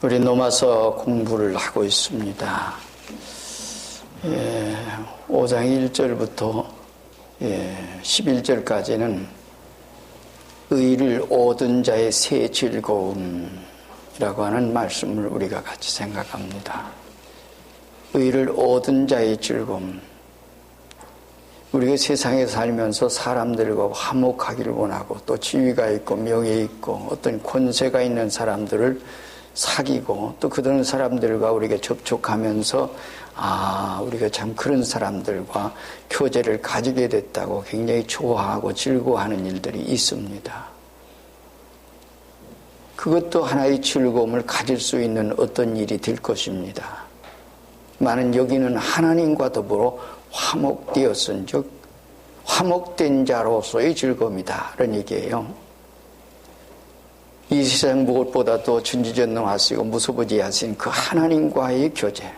우리 로마서 공부를 하고 있습니다. 5장 1절부터 11절까지는 의를 얻은 자의 새 즐거움이라고 하는 말씀을 우리가 같이 생각합니다. 의를 얻은 자의 즐거움. 우리가 세상에 살면서 사람들과 화목하기를 원하고 또 지위가 있고 명예 있고 어떤 권세가 있는 사람들을 사귀고 또 그런 사람들과 우리가 접촉하면서 우리가 참 그런 사람들과 교제를 가지게 됐다고 굉장히 좋아하고 즐거워하는 일들이 있습니다. 그것도 하나의 즐거움을 가질 수 있는 어떤 일이 될 것입니다. 많은 여기는 하나님과 더불어 화목되었은즉 화목된 자로서의 즐거움이다 라는 얘기예요. 이 세상 무엇보다도 전지전능하시고 무소부지하신 그 하나님과의 교제,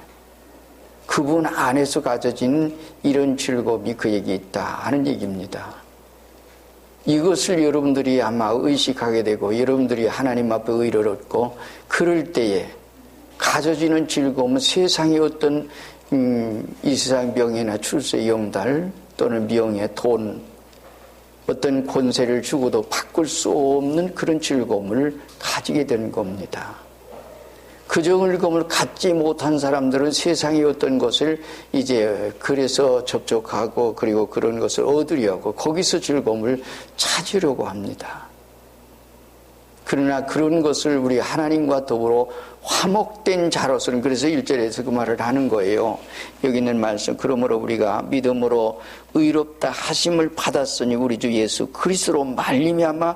그분 안에서 가져진 이런 즐거움이 그에게 있다 하는 얘기입니다. 이것을 여러분들이 아마 의식하게 되고 여러분들이 하나님 앞에 의를 얻고 그럴 때에 가져지는 즐거움은 세상의 어떤 이 세상 명예나 출세 영달 또는 명예, 돈, 어떤 권세를 주고도 바꿀 수 없는 그런 즐거움을 가지게 되는 겁니다. 그 즐거움을 갖지 못한 사람들은 세상의 어떤 것을 이제 그래서 접촉하고 그리고 그런 것을 얻으려고 거기서 즐거움을 찾으려고 합니다. 그러나 그런 것을 우리 하나님과 더불어 화목된 자로서는, 그래서 1절에서 그 말을 하는 거예요. 여기 있는 말씀, 그러므로 우리가 믿음으로 의롭다 하심을 받았으니 우리 주 예수 그리스도로 말미암아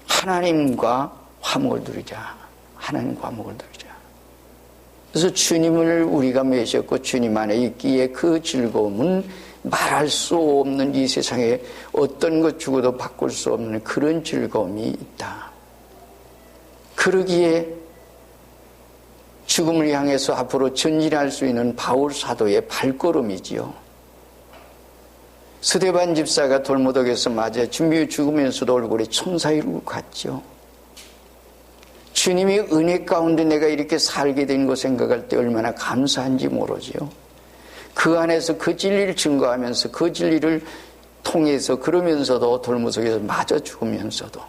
하나님과 화목을 누리자. 하나님과 화목을 누리자. 그래서 주님을 우리가 맺었고 주님 안에 있기에 그 즐거움은 말할 수 없는 이 세상에 어떤 것 주고도 바꿀 수 없는 그런 즐거움이 있다. 그러기에 죽음을 향해서 앞으로 전진할 수 있는 바울 사도의 발걸음이지요. 스데반 집사가 돌무더기에서 맞아 준비해 죽으면서도 얼굴이 천사이로 갔죠. 주님이 은혜 가운데 내가 이렇게 살게 된 거 생각할 때 얼마나 감사한지 모르지요. 그 안에서 그 진리를 증거하면서 그 진리를 통해서 그러면서도 돌무더기에서 맞아 죽으면서도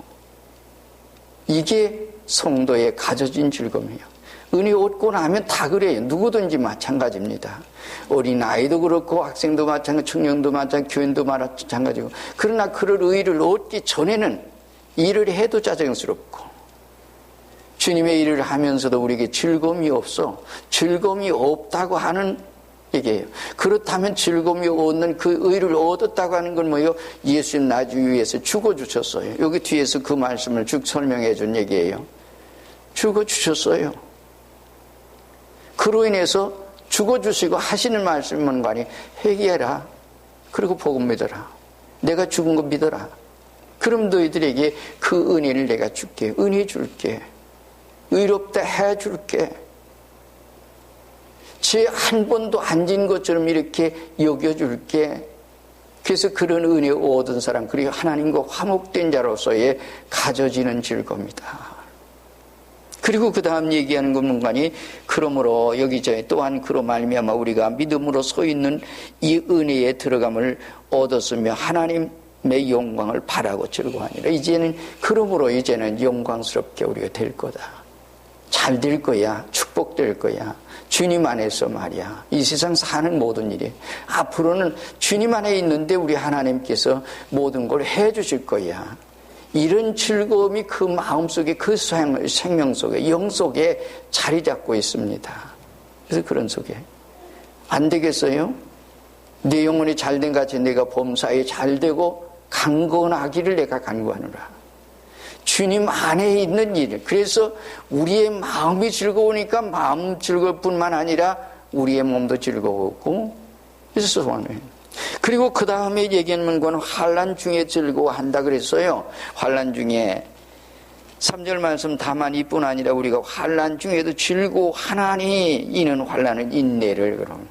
이게 성도의 가져진 즐거움이에요. 은혜 얻고 나면 다 그래요. 누구든지 마찬가지입니다. 어린아이도 그렇고 학생도 마찬가지고 청년도 마찬가지고 교인도 마찬가지고. 그러나 그럴 의를 얻기 전에는 일을 해도 짜증스럽고 주님의 일을 하면서도 우리에게 즐거움이 없어. 즐거움이 없다고 하는 얘기예요. 그렇다면 즐거움이 얻는 그 의를 얻었다고 하는 건 뭐예요? 예수님 나주 위해서 죽어주셨어요. 여기 뒤에서 그 말씀을 쭉 설명해 준 얘기예요. 죽어주셨어요. 그로 인해서 죽어주시고 하시는 말씀은 간에 회개해라. 그리고 복음 믿어라. 내가 죽은 거 믿어라. 그럼 너희들에게 그 은혜를 내가 줄게. 은혜 줄게. 의롭다 해줄게. 죄 한 번도 안 진 것처럼 이렇게 여겨줄게. 그래서 그런 은혜 얻은 사람, 그리고 하나님과 화목된 자로서의 가져지는 즐거움이다. 그리고 그 다음 얘기하는 건 뭔가니, 그러므로 여기저기 또한 그로 말미암아 우리가 믿음으로 서 있는 이 은혜에 들어감을 얻었으며 하나님의 영광을 바라고 즐거워하니라. 그러므로 이제는 영광스럽게 우리가 될 거다. 잘 될 거야. 축복될 거야. 주님 안에서 말이야. 이 세상 사는 모든 일이 앞으로는 주님 안에 있는데 우리 하나님께서 모든 걸 해주실 거야. 이런 즐거움이 그 마음속에, 그 생명 속에, 영 속에 자리 잡고 있습니다. 그래서 그런 속에 안 되겠어요? 내 영혼이 잘된 같이 내가 범사에 잘되고 강건하기를 내가 간구하노라. 주님 안에 있는 일. 그래서 우리의 마음이 즐거우니까 마음 즐거울 뿐만 아니라 우리의 몸도 즐거웠고, 그래서 소원해요. 그리고 그 다음에 얘기하는 건 환난 중에 즐거워한다 그랬어요. 환난 중에 3절 말씀, 다만 이뿐 아니라 우리가 환난 중에도 즐거워하나니 이는 환난은 인내를. 그럼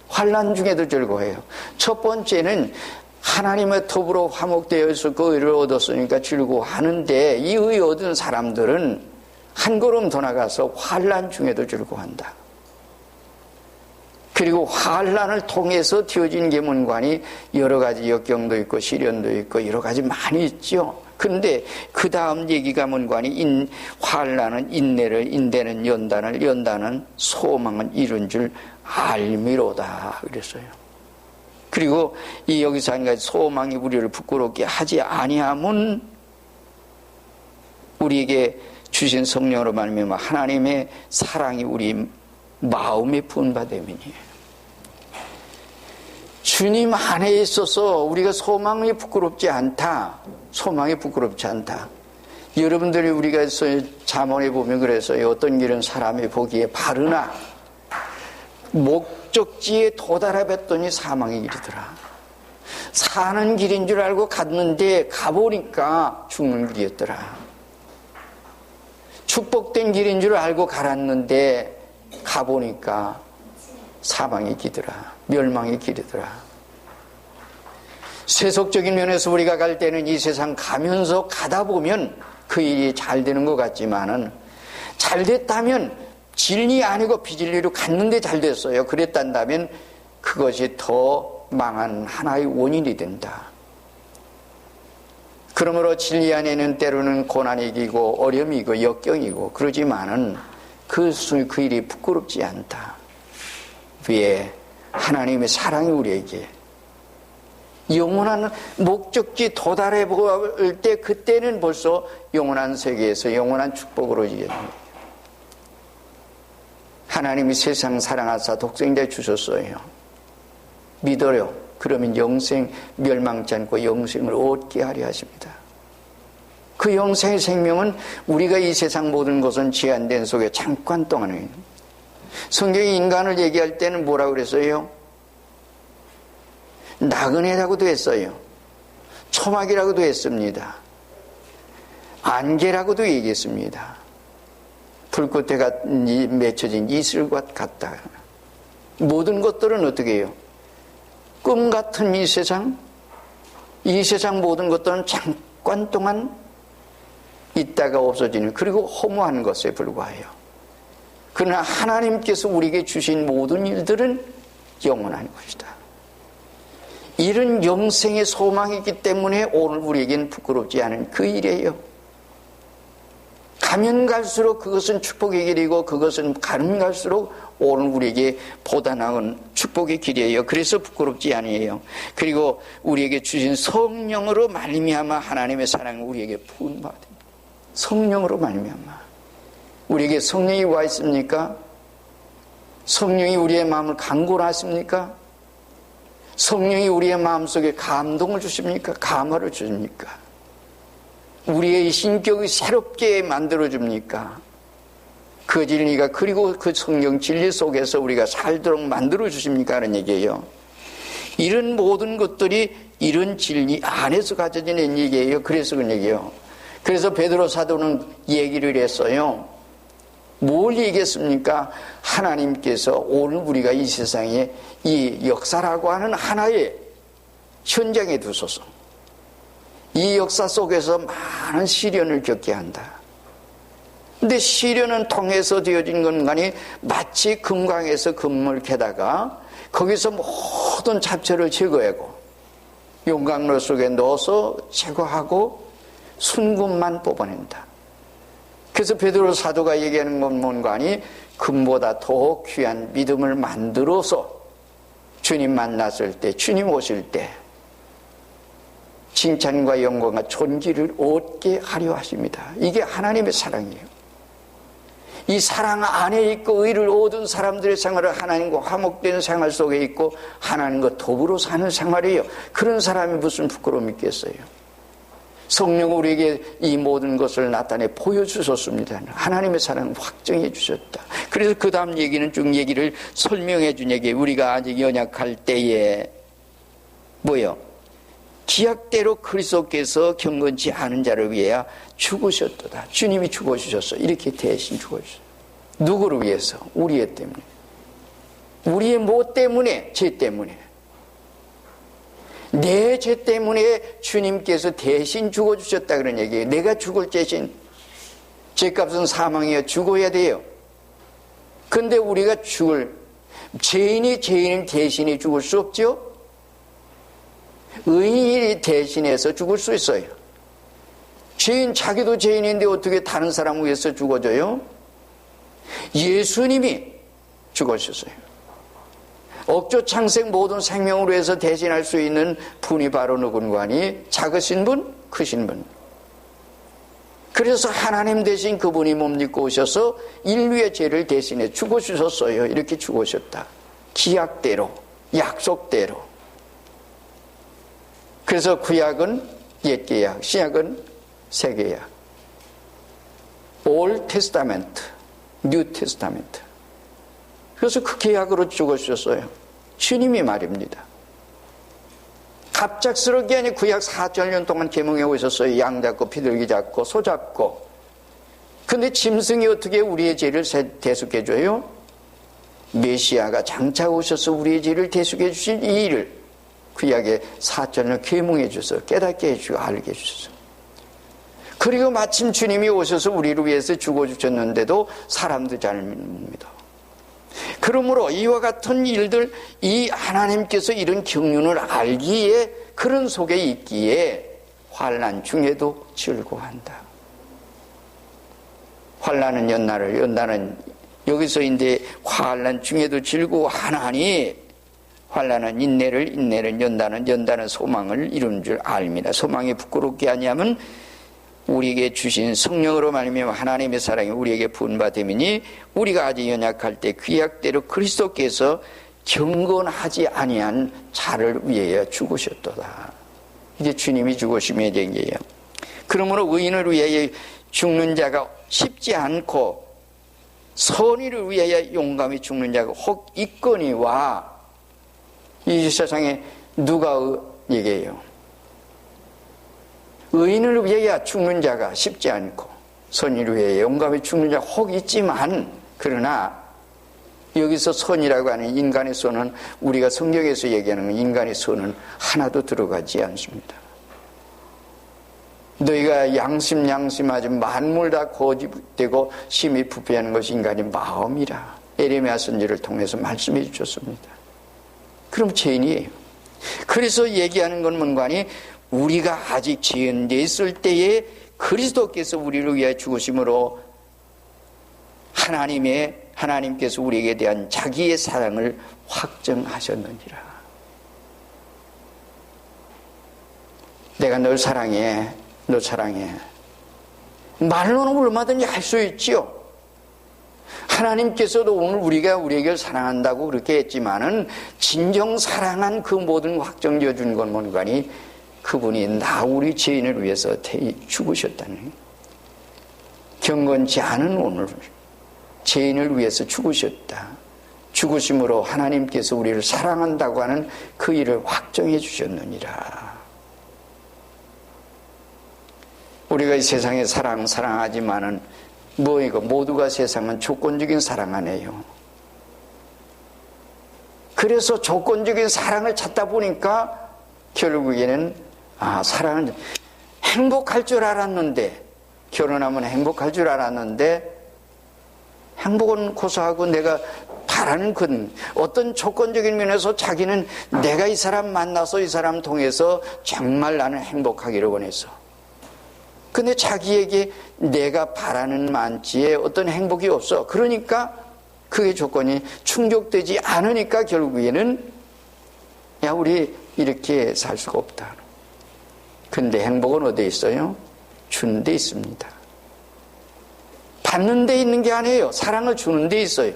환난 중에도 즐거워해요. 첫 번째는 하나님의 톱으로 화목되어서 그 의를 얻었으니까 즐거워하는데, 이 의 얻은 사람들은 한 걸음 더 나가서 환난 중에도 즐거워한다. 그리고 환난을 통해서 되어진 계문관이 여러 가지 역경도 있고 시련도 있고 여러 가지 많이 있죠. 근데 그 다음 얘기가 문관이 환난은 인내를, 인내는 연단을, 연단은 소망은 이룬 줄 알미로다 그랬어요. 그리고 이 여기서 한 가지, 소망이 우리를 부끄럽게 하지 아니함은 우리에게 주신 성령으로 말미암아 하나님의 사랑이 우리 마음에 부은 바 됨이니에요. 주님 안에 있어서 우리가 소망이 부끄럽지 않다. 소망이 부끄럽지 않다. 여러분들이 우리가 잠언에 보면 그래서요. 어떤 길은 사람이 보기에 바르나 목적지에 도달해 봤더니 사망의 길이더라. 사는 길인 줄 알고 갔는데 가보니까 죽는 길이었더라. 축복된 길인 줄 알고 갈았는데 가보니까 사망의 길이더라. 멸망의 길이더라. 세속적인 면에서 우리가 갈 때는 이 세상 가면서 가다 보면 그 일이 잘 되는 것 같지만은, 잘 됐다면 진리 아니고 비진리로 갔는데 잘 됐어요. 그랬단다면 그것이 더 망한 하나의 원인이 된다. 그러므로 진리 안에는 때로는 고난이 이기고 어려움이고 역경이고 그러지만은 그 일이 부끄럽지 않다. 왜? 하나님의 사랑이 우리에게 영원한 목적지 도달해 볼 때 그때는 벌써 영원한 세계에서 영원한 축복으로 이어집니다. 하나님이 세상 사랑하사 독생자 주셨어요. 믿어요. 그러면 영생 멸망치 않고 영생을 얻게 하려 하십니다. 그 영생의 생명은 우리가 이 세상 모든 것은 제한된 속에 잠깐 동안에, 성경이 인간을 얘기할 때는 뭐라고 그랬어요? 나그네라고도 했어요. 초막이라고도 했습니다. 안개라고도 얘기했습니다. 불꽃에 맺혀진 이슬과 같다. 모든 것들은 어떻게 해요? 꿈 같은 이 세상 모든 것들은 잠깐 동안 있다가 없어지는, 그리고 허무한 것에 불과해요. 그러나 하나님께서 우리에게 주신 모든 일들은 영원한 것이다. 이런 영생의 소망이기 때문에 오늘 우리에겐 부끄럽지 않은 그 일이에요. 가면 갈수록 그것은 축복의 길이고, 그것은 가면 갈수록 오늘 우리에게 보다 나은 축복의 길이에요. 그래서 부끄럽지 아니에요. 그리고 우리에게 주신 성령으로 말미암아 하나님의 사랑을 우리에게 부은받습니다. 성령으로 말미암아. 우리에게 성령이 와 있습니까? 성령이 우리의 마음을 강권하십니까? 성령이 우리의 마음속에 감동을 주십니까? 감화를 주십니까? 우리의 신격이 새롭게 만들어줍니까? 그 진리가, 그리고 그 성령 진리 속에서 우리가 살도록 만들어주십니까? 하는 얘기예요. 이런 모든 것들이 이런 진리 안에서 가져지는 얘기예요. 그래서 그런 얘기예요. 그래서 베드로 사도는 얘기를 했어요. 뭘 얘기했습니까? 하나님께서 오늘 우리가 이 세상에 이 역사라고 하는 하나의 현장에 두소서. 이 역사 속에서 많은 시련을 겪게 한다. 근데 시련은 통해서 되어진 건간이 마치 금강에서 금을 캐다가 거기서 모든 잡초를 제거하고 용광로 속에 넣어서 제거하고 순금만 뽑아낸다. 그래서 베드로 사도가 얘기하는 건 뭔가니, 금보다 더 귀한 믿음을 만들어서 주님 만났을 때, 주님 오실 때 칭찬과 영광과 존귀를 얻게 하려 하십니다. 이게 하나님의 사랑이에요. 이 사랑 안에 있고 의를 얻은 사람들의 생활은 하나님과 화목된 생활 속에 있고 하나님과 더불어 사는 생활이에요. 그런 사람이 무슨 부끄러움이 있겠어요? 성령 우리에게 이 모든 것을 나타내 보여주셨습니다. 하나님의 사랑을 확정해 주셨다. 그래서 그 다음 얘기는 쭉 얘기를 설명해 준 얘기. 우리가 아직 연약할 때에 뭐요? 기약대로 그리스도께서 경건치 않은 자를 위하여 죽으셨도다. 주님이 죽어주셨어. 이렇게 대신 죽어주셨어. 누구를 위해서? 우리의 때문에. 우리의 뭐 때문에? 죄 때문에. 내 죄 때문에 주님께서 대신 죽어주셨다 그런 얘기예요. 내가 죽을 대신 죄값은 사망이야. 죽어야 돼요. 근데 우리가 죄인이 대신에 죽을 수 없죠? 의인이 대신해서 죽을 수 있어요. 자기도 죄인인데 어떻게 다른 사람 위해서 죽어줘요? 예수님이 죽으셨어요. 억조창생 모든 생명으로 해서 대신할 수 있는 분이 바로 누군가니? 작으신 분, 크신 분. 그래서 하나님 대신 그분이 몸 입고 오셔서 인류의 죄를 대신해 죽으셨어요. 이렇게 죽으셨다. 기약대로, 약속대로. 그래서 구약은 옛계약, 신약은 새계약. Old Testament, New Testament. 그래서 그 계약으로 죽으셨어요. 주님이 말입니다. 갑작스럽게 아니 구약 4,000년 동안 계명해 오셨어요. 양 잡고 비둘기 잡고 소 잡고. 근데 짐승이 어떻게 우리의 죄를 대속해 줘요? 메시아가 장차 오셔서 우리의 죄를 대속해 주신 이 일을 구약에 4,000년 계명해 주셔서 깨닫게 해주고 알게 해주셔서. 그리고 마침 주님이 오셔서 우리를 위해서 죽어주셨는데도 사람도 잘 믿습니다. 그러므로 이와 같은 일들, 이 하나님께서 이런 경륜을 알기에 그런 속에 있기에 환난 중에도 즐거워한다. 환난은 연단은 여기서 이제 환난 중에도 즐거워하나니 환난은 인내를 연단은 소망을 이룬 줄 압니다. 소망이 부끄럽게 하냐면 우리에게 주신 성령으로 말미암아 하나님의 사랑이 우리에게 부은바됨이니 우리가 아직 연약할 때 귀약대로 그리스도께서 경건하지 아니한 자를 위하여 죽으셨도다. 이게 주님이 죽으심의 얘기예요. 그러므로 의인을 위하여 죽는 자가 쉽지 않고 선의를 위하여 용감히 죽는 자가 혹 있거니와. 이 세상에 누가 얘기해요? 의인을 위하여 죽는 자가 쉽지 않고 선의를 위하여 용감히 죽는 자가 혹 있지만, 그러나 여기서 선이라고 하는 인간의 선은 우리가 성경에서 얘기하는 인간의 선은 하나도 들어가지 않습니다. 너희가 양심하지 만물 다 거짓되고 심히 부패하는 것이 인간의 마음이라 에레미야 선지를 통해서 말씀해 주셨습니다. 그럼 죄인이에요. 그래서 얘기하는 건 뭔가니 우리가 아직 죄인돼 있을 때에 그리스도께서 우리를 위해 죽으심으로 하나님께서 우리에게 대한 자기의 사랑을 확정하셨느니라. 내가 널 사랑해, 너 사랑해. 말로는 얼마든지 할 수 있지요. 하나님께서도 오늘 우리에게 사랑한다고 그렇게 했지만은 진정 사랑한 그 모든 확정지어 준 건 뭔가니 그분이 우리 죄인을 위해서 죽으셨다는 거예요. 경건치 않은 오늘 죄인을 위해서 죽으셨다. 죽으심으로 하나님께서 우리를 사랑한다고 하는 그 일을 확정해 주셨느니라. 우리가 이 세상에 사랑하지만은 뭐이고 모두가 세상은 조건적인 사랑 안에요. 그래서 조건적인 사랑을 찾다 보니까 결국에는 사랑은 행복할 줄 알았는데, 결혼하면 행복할 줄 알았는데 행복은 고사하고 내가 바라는 어떤 조건적인 면에서 자기는 내가 이 사람 만나서 이 사람 통해서 정말 나는 행복하기를 원해서, 근데 자기에게 내가 바라는 만치에 어떤 행복이 없어. 그러니까 그게 조건이 충족되지 않으니까 결국에는 우리 이렇게 살 수가 없다. 근데 행복은 어디에 있어요? 주는 데 있습니다. 받는 데 있는 게 아니에요. 사랑을 주는 데 있어요.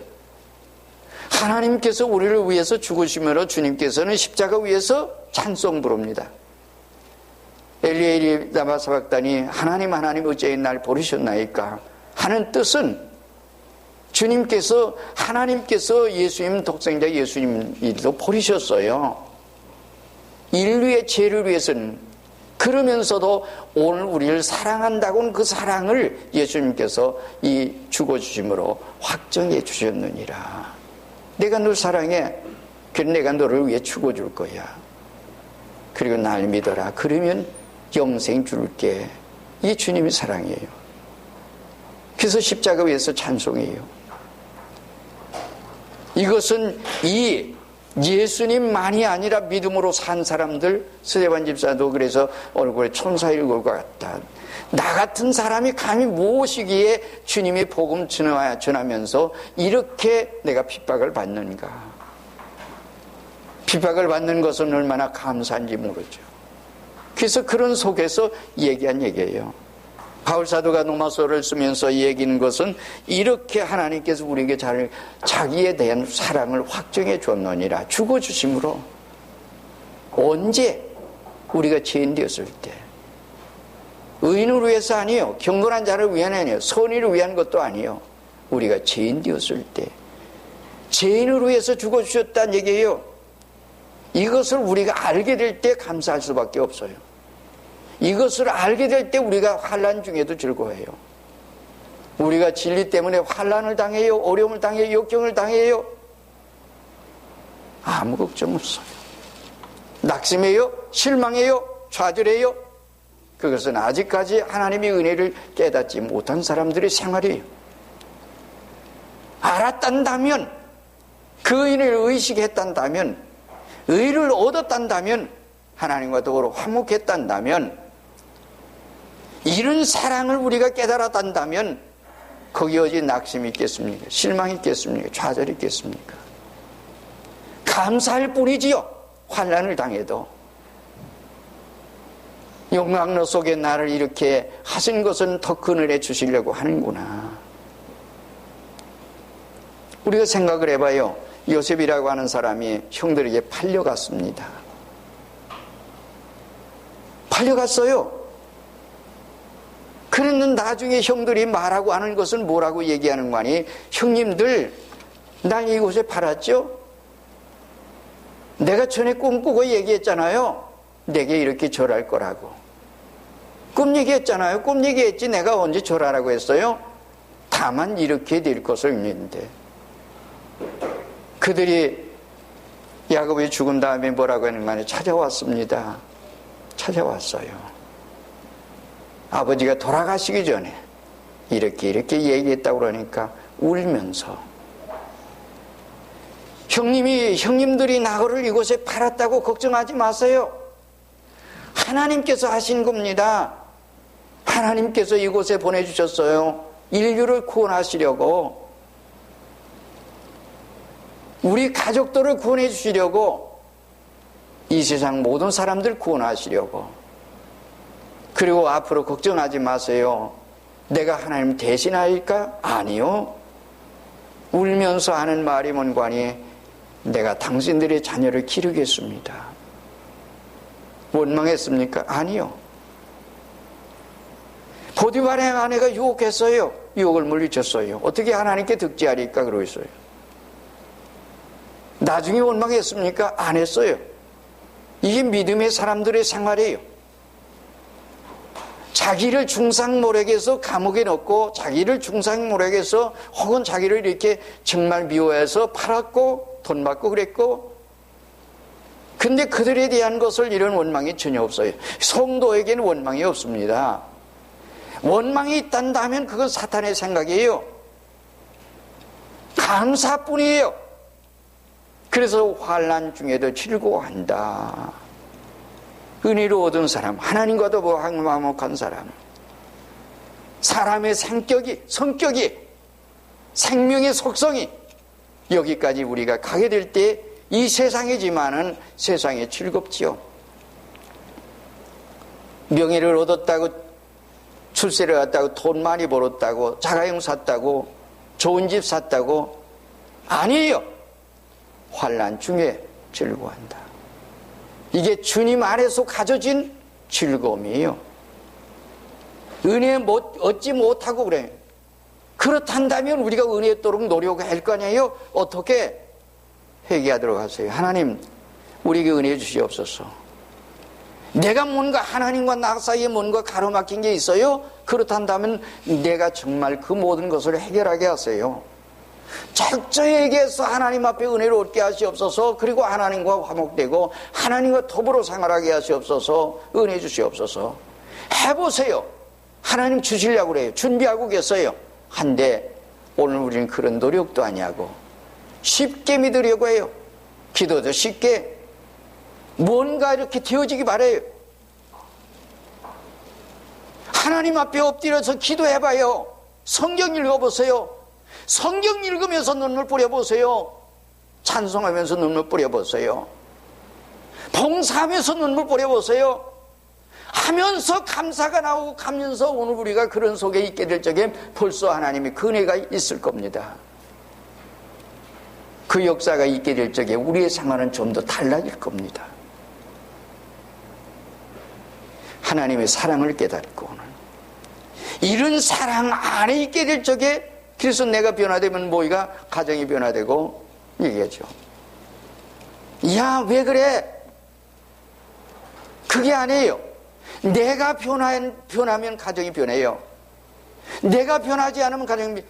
하나님께서 우리를 위해서 죽으시므로 주님께서는 십자가 위에서 찬송 부릅니다. 엘리 라마 사박단이 하나님 어찌 날 버리셨나이까 하는 뜻은 하나님께서 예수님 독생자 예수님도 버리셨어요. 인류의 죄를 위해서는. 그러면서도 오늘 우리를 사랑한다고는 그 사랑을 예수님께서 이 죽어주심으로 확정해 주셨느니라. 내가 널 사랑해. 그래서 내가 너를 위해 죽어줄 거야. 그리고 날 믿어라. 그러면 영생 줄게. 이게 주님의 사랑이에요. 그래서 십자가 위에서 찬송해요. 이것은 이 예수님만이 아니라 믿음으로 산 사람들, 스데반 집사도 그래서 얼굴에 천사일 것 같다. 나 같은 사람이 감히 무엇이기에 주님이 복음 전하면서 이렇게 내가 핍박을 받는가. 핍박을 받는 것은 얼마나 감사한지 모르죠. 그래서 그런 속에서 얘기한 얘기예요. 바울사도가 로마서를 쓰면서 얘기하는 것은 이렇게 하나님께서 우리에게 자기에 대한 사랑을 확정해 줬느니라. 죽어주심으로. 언제? 우리가 죄인 되었을 때. 의인을 위해서 아니요, 경건한 자를 위한 아니요, 선의를 위한 것도 아니요, 우리가 죄인 되었을 때 죄인을 위해서 죽어주셨다는 얘기예요. 이것을 우리가 알게 될 때 감사할 수밖에 없어요. 이것을 알게 될 때 우리가 환난 중에도 즐거워해요. 우리가 진리 때문에 환난을 당해요, 어려움을 당해요, 역경을 당해요. 아무 걱정 없어요. 낙심해요, 실망해요, 좌절해요. 그것은 아직까지 하나님의 은혜를 깨닫지 못한 사람들의 생활이에요. 알았단다면, 그 은혜를 의식했단다면, 의를 얻었단다면, 하나님과 더불어 화목했단다면, 이런 사랑을 우리가 깨달았단다면 거기 어디 낙심이 있겠습니까? 실망이 있겠습니까? 좌절이 있겠습니까? 감사할 뿐이지요. 환난을 당해도. 용광로 속에 나를 이렇게 하신 것은 더 큰 은혜 주시려고 하는구나. 우리가 생각을 해봐요. 요셉이라고 하는 사람이 형들에게 팔려갔습니다. 팔려갔어요. 그랬는데 나중에 형들이 말하고 하는 것은 뭐라고 얘기하는 거 아니? 형님들, 날 이곳에 팔았죠? 내가 전에 꿈꾸고 얘기했잖아요. 내게 이렇게 절할 거라고. 꿈 얘기했잖아요. 꿈 얘기했지 내가 언제 절하라고 했어요? 다만 이렇게 될 것을 믿는데. 그들이 야곱이 죽은 다음에 뭐라고 하는 거 아니에요? 찾아왔습니다. 찾아왔어요. 아버지가 돌아가시기 전에 이렇게 얘기했다고 그러니까 울면서 형님들이 나를 이곳에 팔았다고 걱정하지 마세요. 하나님께서 하신 겁니다. 하나님께서 이곳에 보내주셨어요. 인류를 구원하시려고, 우리 가족들을 구원해 주시려고, 이 세상 모든 사람들 구원하시려고. 그리고 앞으로 걱정하지 마세요. 내가 하나님 대신할까? 아니요. 울면서 하는 말이 뭔가니, 내가 당신들의 자녀를 기르겠습니다. 원망했습니까? 아니요. 보디발의 아내가 유혹했어요. 유혹을 물리쳤어요. 어떻게 하나님께 득지하리까 그러고 있어요. 나중에 원망했습니까? 안 했어요. 이게 믿음의 사람들의 생활이에요. 자기를 중상모략에서 감옥에 넣고, 자기를 중상모략에서 혹은 자기를 이렇게 정말 미워해서 팔았고 돈 받고 그랬고, 근데 그들에 대한 것을 이런 원망이 전혀 없어요. 성도에게는 원망이 없습니다. 원망이 있단다면 그건 사탄의 생각이에요. 감사뿐이에요. 그래서 환난 중에도 즐거워한다. 은혜를 얻은 사람, 하나님과도 화목한 사람, 사람의 성격이, 생명의 속성이 여기까지 우리가 가게 될 때 이 세상이지만은 세상에 즐겁지요. 명예를 얻었다고, 출세를 했다고, 돈 많이 벌었다고, 자가용 샀다고, 좋은 집 샀다고, 아니에요. 환난 중에 즐거워한다. 이게 주님 안에서 가져진 즐거움이에요. 은혜 얻지 못하고 그래. 그렇단다면 우리가 은혜 얻도록 노력할 거 아니에요? 어떻게? 회개하도록 하세요. 하나님, 우리에게 은혜 주시옵소서. 내가 뭔가 하나님과 나 사이에 뭔가 가로막힌 게 있어요? 그렇단다면 내가 정말 그 모든 것을 해결하게 하세요. 철저히 얘기해서 하나님 앞에 은혜를 얻게 하시옵소서. 그리고 하나님과 화목되고 하나님과 더불어 생활하게 하시옵소서. 은혜 주시옵소서. 해보세요. 하나님 주시려고 그래요. 준비하고 계세요. 한데 오늘 우리는 그런 노력도 아니하고 쉽게 믿으려고 해요. 기도도 쉽게 뭔가 이렇게 되어지기 바래요. 하나님 앞에 엎드려서 기도해봐요. 성경 읽어보세요. 성경 읽으면서 눈물 뿌려보세요. 찬송하면서 눈물 뿌려보세요. 봉사하면서 눈물 뿌려보세요. 하면서 감사가 나오고 가면서 오늘 우리가 그런 속에 있게 될 적에 벌써 하나님의 은혜가 있을 겁니다. 그 역사가 있게 될 적에 우리의 생활은 좀 더 달라질 겁니다. 하나님의 사랑을 깨닫고는 이런 사랑 안에 있게 될 적에 그래서 내가 변화되면 뭐가 가정이 변화되고 얘기하죠. 야, 왜 그래? 그게 아니에요. 내가 변하면 가정이 변해요. 내가 변하지 않으면 가정이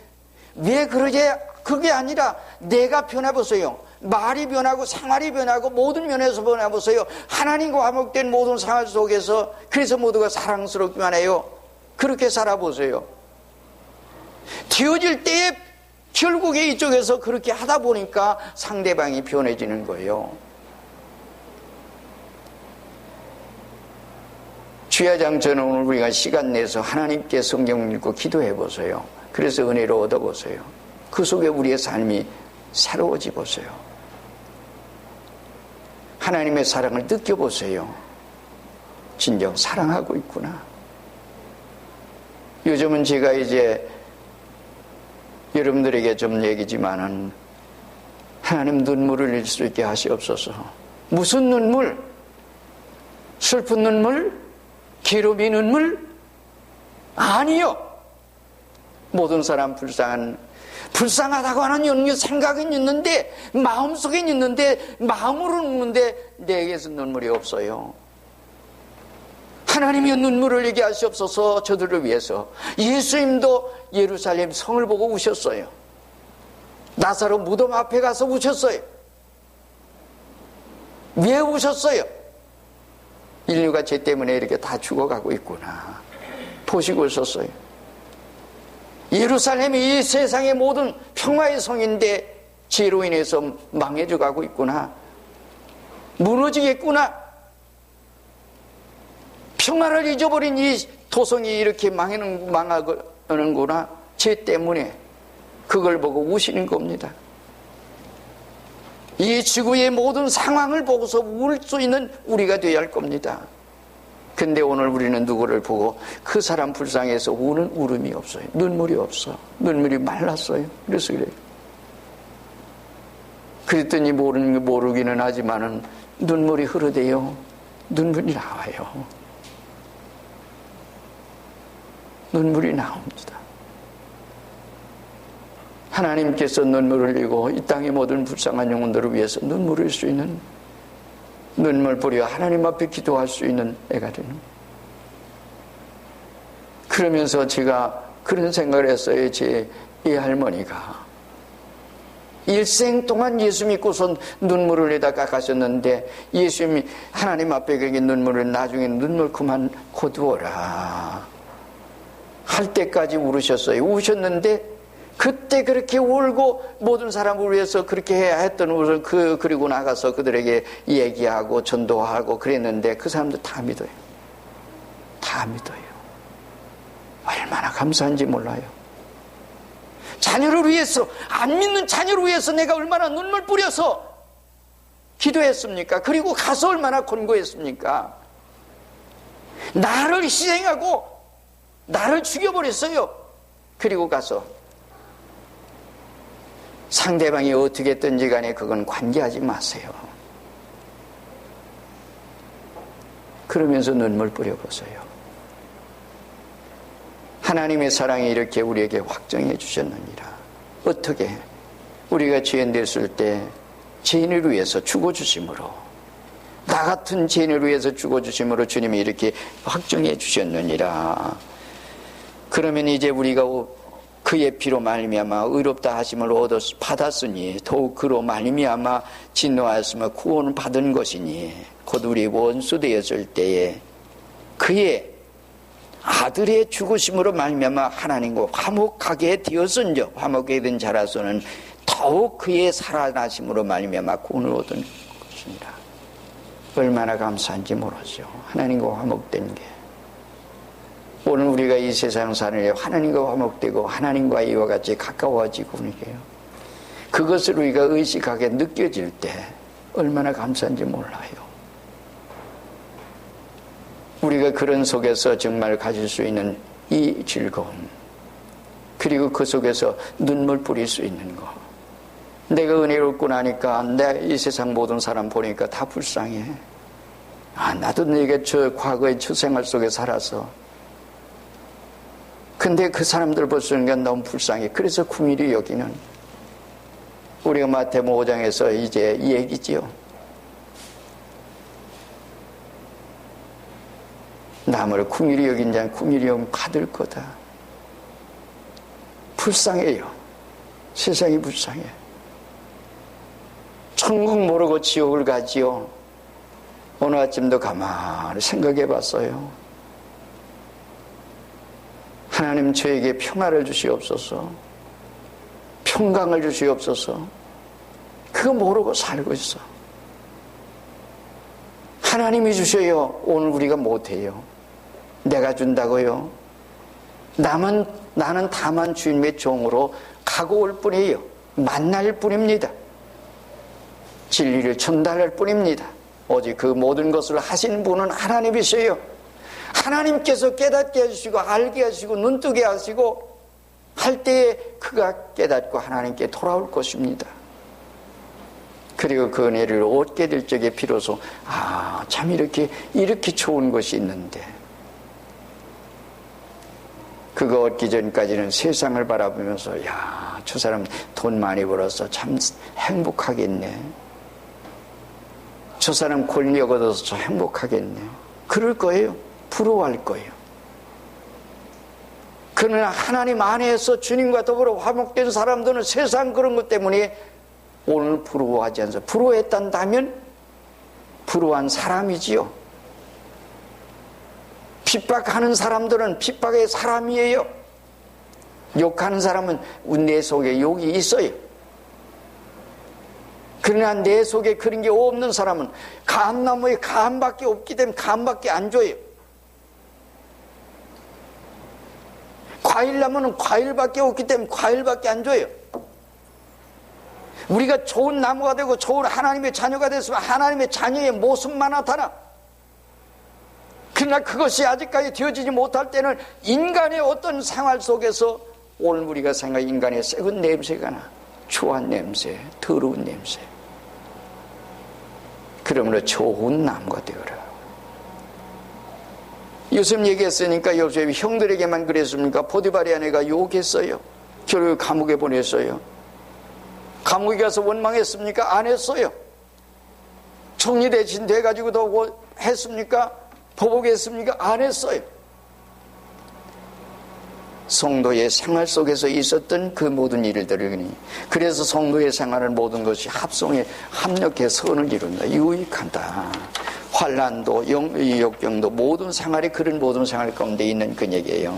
왜 그러지? 그게 아니라 내가 변해보세요. 말이 변하고 생활이 변하고 모든 면에서 변해보세요. 하나님과 화목된 모든 생활 속에서 그래서 모두가 사랑스럽기만 해요. 그렇게 살아보세요. 되어질 때에 결국에 이쪽에서 그렇게 하다 보니까 상대방이 변해지는 거예요. 주야장처는 오늘 우리가 시간 내서 하나님께 성경 읽고 기도해 보세요. 그래서 은혜를 얻어보세요. 그 속에 우리의 삶이 새로워지 보세요. 하나님의 사랑을 느껴보세요. 진정 사랑하고 있구나. 요즘은 제가 이제 여러분들에게 좀 얘기지만은 하나님 눈물을 흘릴 수 있게 하시옵소서. 무슨 눈물? 슬픈 눈물? 괴로움의 눈물? 아니요. 모든 사람 불쌍하다고 하는 생각은 있는데 마음속엔 있는데 마음으로 웃는데 내게서 눈물이 없어요. 하나님이 눈물을 흘리게 하시옵소서. 저들을 위해서 예수님도 예루살렘 성을 보고 우셨어요. 나사로 무덤 앞에 가서 우셨어요. 왜 우셨어요? 인류가 죄 때문에 이렇게 다 죽어가고 있구나 보시고 있었어요. 예루살렘이 이 세상의 모든 평화의 성인데 죄로 인해서 망해져 가고 있구나, 무너지겠구나, 평화를 잊어버린 이 도성이 이렇게 망하는구나, 죄 때문에. 그걸 보고 우시는 겁니다. 이 지구의 모든 상황을 보고서 울 수 있는 우리가 되어야 할 겁니다. 근데 오늘 우리는 누구를 보고 그 사람 불쌍해서 우는 울음이 없어요. 눈물이 없어. 눈물이 말랐어요. 그래서 그래요. 그랬더니 모르기는 하지만은 눈물이 흐르대요. 눈물이 나와요. 눈물이 나옵니다. 하나님께서 눈물을 흘리고 이 땅의 모든 불쌍한 영혼들을 위해서 눈물을 흘릴 수 있는, 눈물 뿌려 하나님 앞에 기도할 수 있는 애가 되는. 그러면서 제가 그런 생각을 했어요. 제 이 할머니가 일생 동안 예수 믿고서 눈물을 흘리다가 가셨는데 예수님이 하나님 앞에 그에게 눈물을, 나중에 눈물 그만 거두어라 할 때까지 울으셨어요. 우셨는데 그때 그렇게 울고 모든 사람을 위해서 그렇게 해야 했던 울을 그리고 나가서 그들에게 얘기하고 전도하고 그랬는데 그 사람들 다 믿어요. 다 믿어요. 얼마나 감사한지 몰라요. 자녀를 위해서, 안 믿는 자녀를 위해서 내가 얼마나 눈물 뿌려서 기도했습니까? 그리고 가서 얼마나 권고했습니까? 나를 희생하고 나를 죽여버렸어요. 그리고 가서 상대방이 어떻게 했든지 간에 그건 관계하지 마세요. 그러면서 눈물 뿌려보세요. 하나님의 사랑이 이렇게 우리에게 확정해 주셨느니라. 어떻게? 우리가 죄인 됐을 때 죄인을 위해서 죽어주심으로, 나 같은 죄인을 위해서 죽어주심으로 주님이 이렇게 확정해 주셨느니라. 그러면 이제 우리가 그의 피로 말미암아 의롭다 하심을 받았으니 더욱 그로 말미암아 진노하였으며 구원을 받은 것이니 곧 우리 원수 되었을 때에 그의 아들의 죽으심으로 말미암아 하나님과 화목하게 되었은즉 화목하게 된 자라서는 더욱 그의 살아나심으로 말미암아 구원을 얻은 것입니다. 얼마나 감사한지 모르죠. 하나님과 화목된 게. 오늘 우리가 이 세상 사는 일 하나님과 화목되고 하나님과 이와 같이 가까워지고 그러게요. 그것을 우리가 의식하게 느껴질 때 얼마나 감사한지 몰라요. 우리가 그런 속에서 정말 가질 수 있는 이 즐거움, 그리고 그 속에서 눈물 뿌릴 수 있는 거. 내가 은혜롭고 나니까 내 이 세상 모든 사람 보니까 다 불쌍해. 나도 내가 저 과거의 저 생활 속에 살아서, 근데 그 사람들 볼 수 있는 게 너무 불쌍해. 그래서 긍휼히 여기는, 우리가 마태복음 5장에서 이제 이 얘기지요. 남을 긍휼히 여긴 자는 긍휼히 여김 받을 거다. 불쌍해요. 세상이 불쌍해. 천국 모르고 지옥을 가지요. 오늘 아침도 가만히 생각해 봤어요. 하나님 저에게 평화를 주시옵소서, 평강을 주시옵소서. 그거 모르고 살고 있어. 하나님이 주셔요. 오늘 우리가 못해요. 내가 준다고요. 나는 다만 주님의 종으로 가고 올 뿐이에요. 만날 뿐입니다. 진리를 전달할 뿐입니다. 오직 그 모든 것을 하신 분은 하나님이세요. 하나님께서 깨닫게 해주시고 알게 하시고 눈뜨게 하시고 할 때에 그가 깨닫고 하나님께 돌아올 것입니다. 그리고 그 은혜를 얻게 될 적에 비로소 참 이렇게 좋은 것이 있는데, 그거 얻기 전까지는 세상을 바라보면서 저 사람 돈 많이 벌어서 참 행복하겠네, 저 사람 권력 얻어서 참 행복하겠네, 그럴 거예요. 부러워할 거예요. 그러나 하나님 안에서 주님과 더불어 화목된 사람들은 세상 그런 것 때문에 오늘 부러워하지 않아서, 부러워했단다면 부러워한 사람이지요. 핍박하는 사람들은 핍박의 사람이에요. 욕하는 사람은 내 속에 욕이 있어요. 그러나 내 속에 그런 게 없는 사람은 감나무에 감밖에 없기 때문에 감밖에 안 줘요. 과일나무는 과일밖에 없기 때문에 과일밖에 안 줘요. 우리가 좋은 나무가 되고 좋은 하나님의 자녀가 됐으면 하나님의 자녀의 모습만 나타나. 그러나 그것이 아직까지 되어지지 못할 때는 인간의 어떤 생활 속에서 오늘 우리가 생각한 인간의 썩은 냄새가 나. 추한 냄새, 더러운 냄새. 그러므로 좋은 나무가 되어라. 요셉 얘기했으니까 요셉이 형들에게만 그랬습니까? 포디바리 아내가 욕했어요. 결국 감옥에 보냈어요. 감옥에 가서 원망했습니까? 안 했어요. 총리 대신 돼가지고도 했습니까? 보복했습니까? 안 했어요. 성도의 생활 속에서 있었던 그 모든 일들을, 그래서 성도의 생활은 모든 것이 합성에 합력해 선을 이룬다. 유익한다. 환난도 역경도 모든 생활이 그런 모든 생활 가운데 있는 그 얘기예요.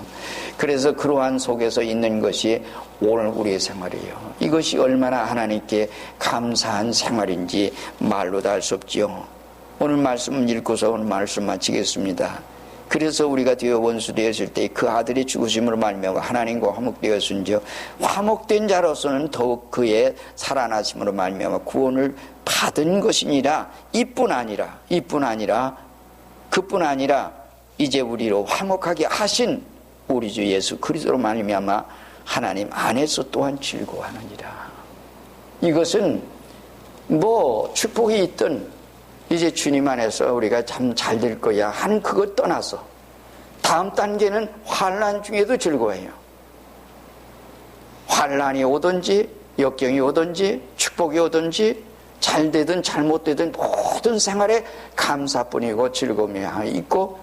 그래서 그러한 속에서 있는 것이 오늘 우리의 생활이에요. 이것이 얼마나 하나님께 감사한 생활인지 말로 다 할 수 없지요. 오늘 말씀 읽고서 오늘 말씀 마치겠습니다. 그래서 우리가 되어 원수 되었을 때 그 아들이 죽으심으로 말미암아 하나님과 화목되었은즉 화목된 자로서는 더욱 그의 살아나심으로 말미암아 구원을 받은 것이니라. 그뿐 아니라 이제 우리로 화목하게 하신 우리 주 예수 그리스도로 말미암아 하나님 안에서 또한 즐거워하느니라. 이것은 축복이 있든 이제 주님 안에서 우리가 참 잘 될 거야 하는 그것 떠나서 다음 단계는 환난 중에도 즐거워해요. 환난이 오든지 역경이 오든지 축복이 오든지 잘 되든 잘못되든 모든 생활에 감사뿐이고 즐거움이 있고,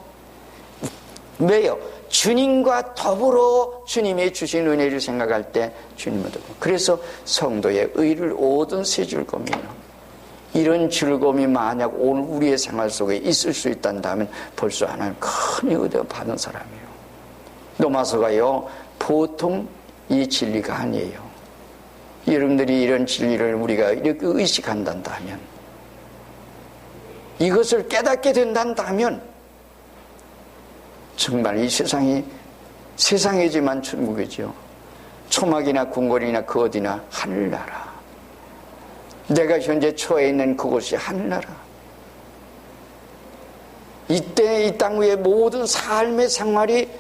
왜요? 주님과 더불어 주님이 주신 은혜를 생각할 때 주님을 듣고, 그래서 성도의 의를 얻은 새 즐거움이에요. 이런 즐거움이 만약 오늘 우리의 생활 속에 있을 수 있단다면 벌써 하나님 큰 은혜 받은 사람이에요. 로마서가요, 보통 이 진리가 아니에요. 여러분들이 이런 진리를 우리가 이렇게 의식한다면, 이것을 깨닫게 된다면 정말 이 세상이 세상이지만 천국이죠. 초막이나 궁궐이나 그 어디나 하늘나라. 내가 현재 처해 있는 그곳이 하늘나라. 이때 이 땅 위의 모든 삶의 생활이